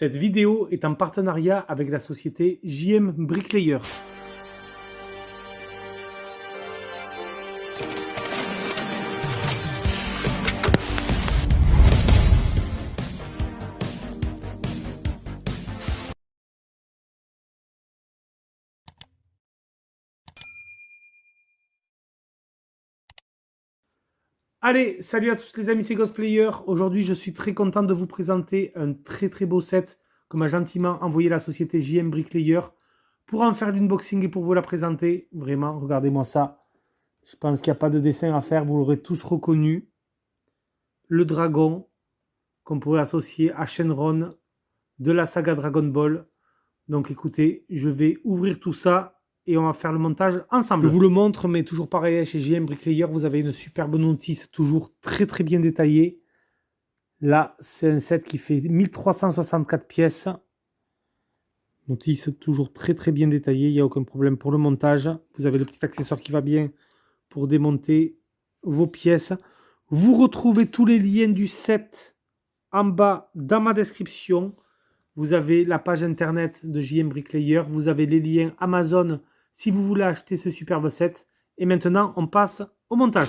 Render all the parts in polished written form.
Cette vidéo est en partenariat avec la société JM Bricklayer. Allez, salut à tous les amis, c'est Ghostplayer. Aujourd'hui, je suis très content de vous présenter un très beau set que m'a gentiment envoyé la société JM Bricklayer pour en faire l'unboxing et pour vous la présenter. Vraiment, regardez-moi ça. Je pense qu'il n'y a pas de dessin à faire, vous l'aurez tous reconnu. Le dragon qu'on pourrait associer à Shenron de la saga Dragon Ball. Donc écoutez, je vais ouvrir tout ça et on va faire le montage ensemble. Je vous le montre, mais toujours pareil, chez JM Bricklayer, vous avez une superbe notice, toujours très bien détaillée. Là, c'est un set qui fait 1364 pièces. Notice toujours très bien détaillée, il n'y a aucun problème pour le montage. Vous avez le petit accessoire qui va bien pour démonter vos pièces. Vous retrouvez tous les liens du set en bas dans ma description. Vous avez la page internet de JM Bricklayer. Vous avez les liens Amazon si vous voulez acheter ce superbe set. Et maintenant, on passe au montage.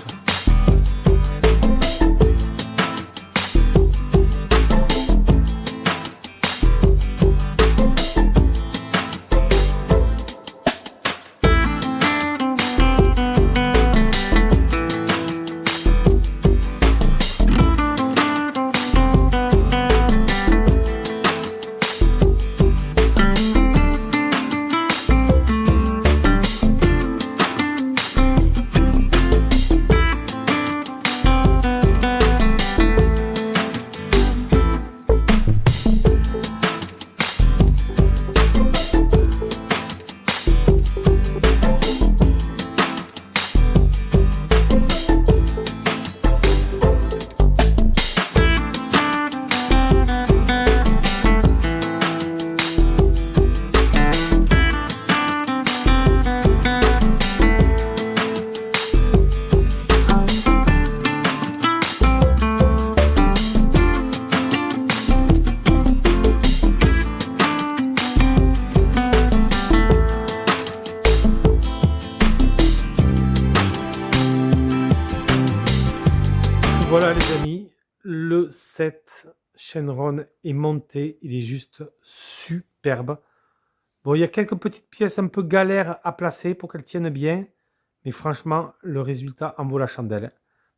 Voilà les amis, le set Shenron est monté, il est juste superbe. Bon, il y a quelques petites pièces un peu galères à placer pour qu'elles tiennent bien, mais franchement, le résultat en vaut la chandelle.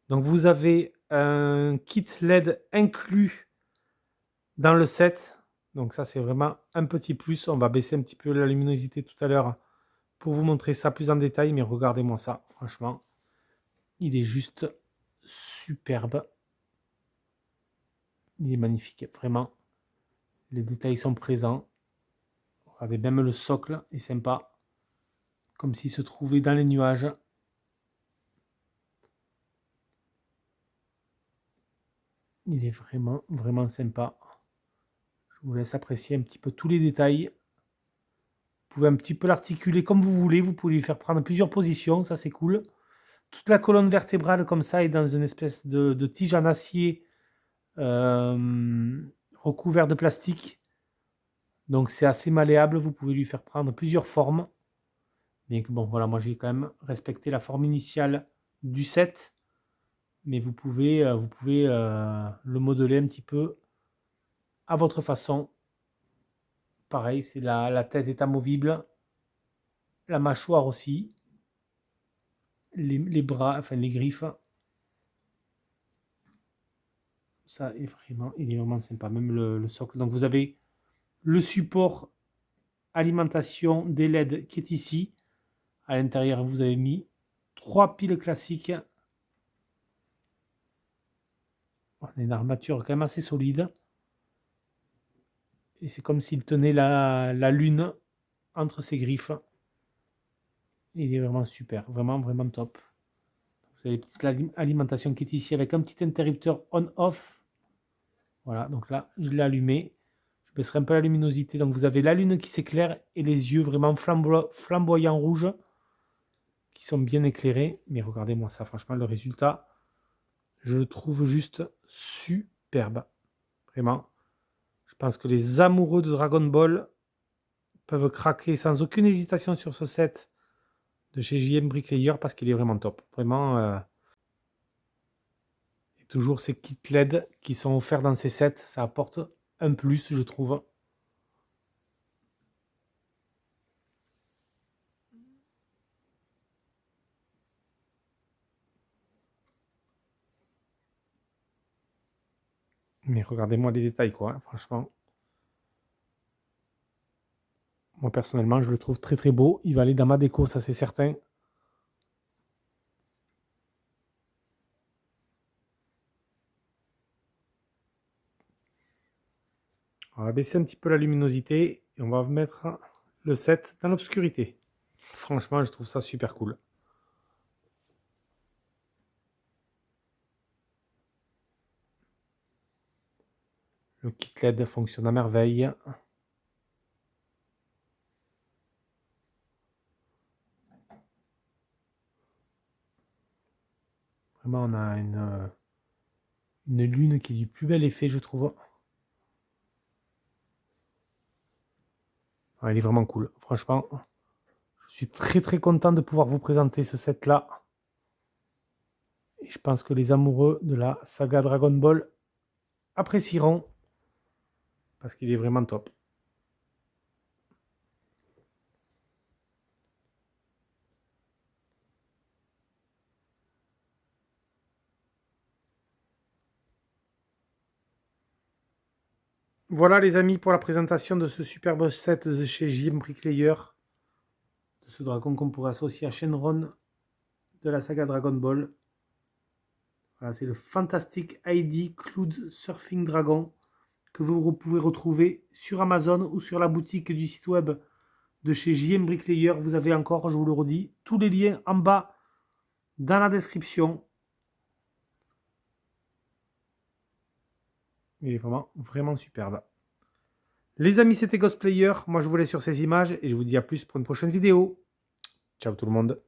Donc vous avez un kit LED inclus dans le set, donc ça c'est vraiment un petit plus. On va baisser un petit peu la luminosité tout à l'heure pour vous montrer ça plus en détail, mais regardez-moi ça, franchement, il est juste superbe. Il est magnifique, vraiment. Les détails sont présents. Regardez, même le socle est sympa. Comme s'il se trouvait dans les nuages. Il est vraiment sympa. Je vous laisse apprécier un petit peu tous les détails. Vous pouvez un petit peu l'articuler comme vous voulez. Vous pouvez lui faire prendre plusieurs positions. Ça, c'est cool. Toute la colonne vertébrale, comme ça, est dans une espèce de tige en acier recouvert de plastique. Donc, c'est assez malléable. Vous pouvez lui faire prendre plusieurs formes. Bien que, bon, voilà, moi, j'ai quand même respecté la forme initiale du set. Mais vous pouvez le modeler un petit peu à votre façon. Pareil, c'est la tête est amovible. La mâchoire aussi. Les bras, enfin les griffes. Ça est il est vraiment sympa, même le socle. Donc vous avez le support alimentation des LED qui est ici. À l'intérieur, vous avez mis 3 piles classiques. On a une armature quand même assez solide. Et c'est comme s'il tenait la lune entre ses griffes. Il est vraiment super, vraiment top. Vous avez la petite alimentation qui est ici avec un petit interrupteur on-off. Voilà, donc là, je l'ai allumé. Je baisserai un peu la luminosité. Donc vous avez la lune qui s'éclaire et les yeux vraiment flamboyants rouges qui sont bien éclairés. Mais regardez-moi ça, franchement, le résultat, je le trouve juste superbe. Vraiment. Je Je pense que les amoureux de Dragon Ball peuvent craquer sans aucune hésitation sur ce set de chez JM Bricklayer parce qu'il est vraiment top. Vraiment, et toujours ces kits LED qui sont offerts dans ces sets, ça apporte un plus, je trouve. Mais regardez-moi les détails, quoi, hein, franchement. Moi, personnellement, je le trouve très très beau. Il va aller dans ma déco, ça c'est certain. On va baisser un petit peu la luminosité et on va mettre le set dans l'obscurité. Franchement, je trouve ça super cool. Le kit LED fonctionne à merveille. Vraiment, on a une lune qui est du plus bel effet, je trouve. Ah, il est vraiment cool. Franchement, je suis très très content de pouvoir vous présenter ce set-là. Et je pense que les amoureux de la saga Dragon Ball apprécieront parce qu'il est vraiment top. Voilà les amis pour la présentation de ce superbe set de chez JM Bricklayer, de ce dragon qu'on pourrait associer à Shenron de la saga Dragon Ball. Voilà, c'est le fantastique ID Cloud Surfing Dragon que vous pouvez retrouver sur Amazon ou sur la boutique du site web de chez JM Bricklayer. Vous avez encore, je vous le redis, tous les liens en bas dans la description. Il est vraiment, vraiment superbe. Les amis, c'était Ghostplayer. Moi, je vous laisse sur ces images et je vous dis à plus pour une prochaine vidéo. Ciao tout le monde.